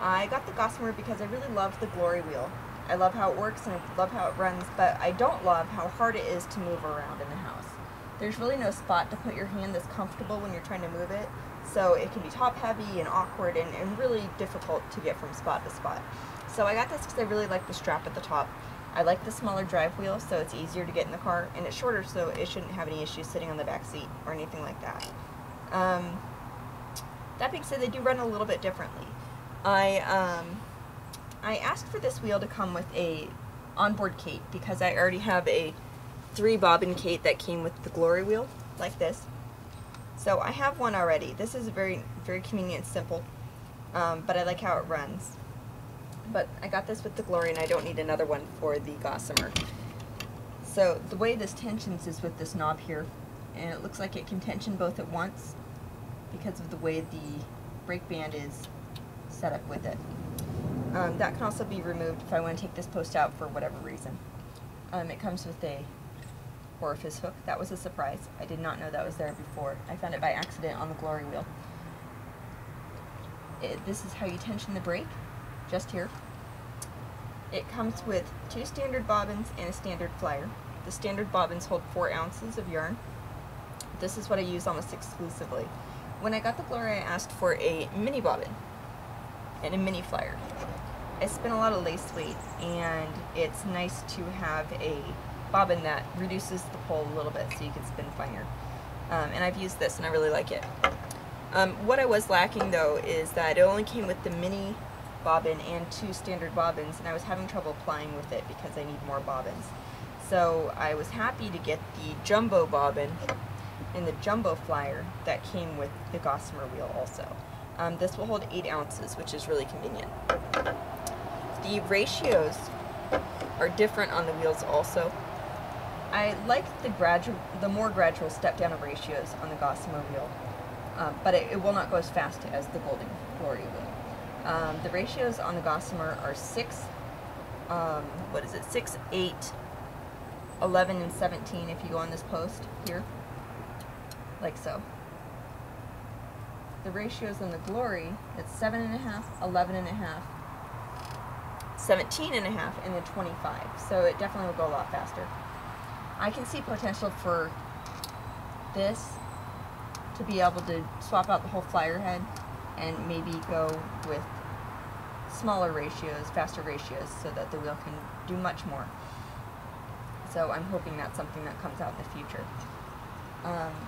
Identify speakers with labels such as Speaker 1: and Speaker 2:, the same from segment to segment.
Speaker 1: I got the Gossamer because I really love the glory wheel. I love how it works and I love how it runs, but I don't love how hard it is to move around in the house. There's really no spot to put your hand that's comfortable when you're trying to move it, so it can be top heavy and awkward and really difficult to get from spot to spot. So I got this because I really like the strap at the top. I like the smaller drive wheel, so it's easier to get in the car, and it's shorter, so it shouldn't have any issues sitting on the back seat or anything like that. That being said, they do run a little bit differently. I asked for this wheel to come with a onboard Kate because I already have a 3-bobbin Kate that came with the glory wheel, like this. So I have one already. This is very, very convenient and simple, but I like how it runs. But I got this with the glory and I don't need another one for the Gossamer. So the way this tensions is with this knob here, and it looks like it can tension both at once because of the way the brake band is set up with it. That can also be removed if I want to take this post out for whatever reason. It comes with a orifice hook. That was a surprise. I did not know that was there before. I found it by accident on the glory wheel. This is how you tension the brake, just here. It comes with 2 standard bobbins and a standard flyer. The standard bobbins hold 4 ounces of yarn. This is what I use almost exclusively. When I got the glory, I asked for a mini bobbin and a mini flyer. I spin a lot of lace weight, and it's nice to have a bobbin that reduces the pull a little bit so you can spin finer. And I've used this and I really like it. What I was lacking though is that it only came with the mini bobbin and 2 standard bobbins, and I was having trouble applying with it because I need more bobbins. So I was happy to get the jumbo bobbin and the jumbo flyer that came with the Gossamer wheel also. This will hold 8 ounces, which is really convenient. The ratios are different on the wheels also. I like the more gradual step down of ratios on the Gossamer wheel, but it will not go as fast as the Golden Glory wheel. The ratios on the Gossamer are 6, 8, 11, and 17 if you go on this post here, like so. The ratios on the Glory, it's 7.5, 11.5, 17.5, and then 25. So it definitely will go a lot faster. I can see potential for this to be able to swap out the whole flyer head and maybe go with smaller ratios, faster ratios, so that the wheel can do much more. So I'm hoping that's something that comes out in the future.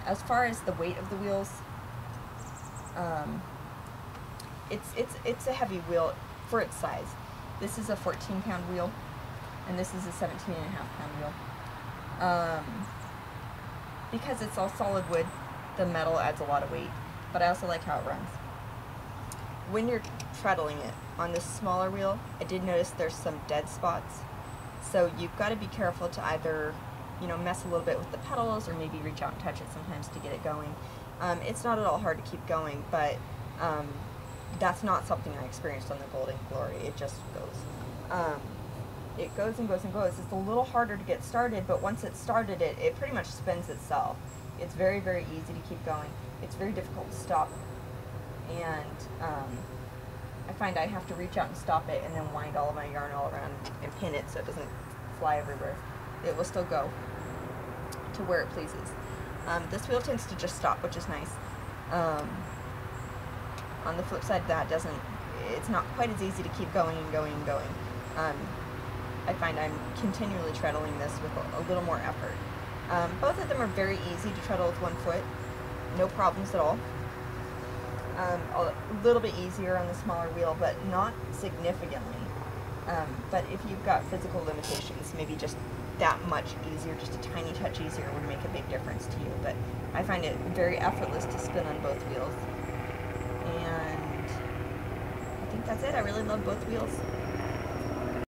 Speaker 1: As far as the weight of the wheels, it's a heavy wheel for its size. This is a 14-pound wheel, and this is a 17.5-pound wheel. Because it's all solid wood, the metal adds a lot of weight, but I also like how it runs. When you're treadling it on this smaller wheel, I did notice there's some dead spots, so you've got to be careful to either, mess a little bit with the pedals or maybe reach out and touch it sometimes to get it going. It's not at all hard to keep going, but that's not something I experienced on the Golden Glory. It just goes. It goes and goes and goes. It's a little harder to get started, but once it's started, it pretty much spins itself. It's very, very easy to keep going. It's very difficult to stop, and I find I have to reach out and stop it and then wind all of my yarn all around and pin it so it doesn't fly everywhere. It will still go to where it pleases. This wheel tends to just stop, which is nice. On the flip side, it's not quite as easy to keep going and going and going. I find I'm continually treadling this with a little more effort. Both of them are very easy to treadle with one foot, no problems at all. A little bit easier on the smaller wheel, but not significantly. But if you've got physical limitations, maybe just that much easier, just a tiny touch easier would make a big difference to you. But I find it very effortless to spin on both wheels. And I think that's it. I really love both wheels.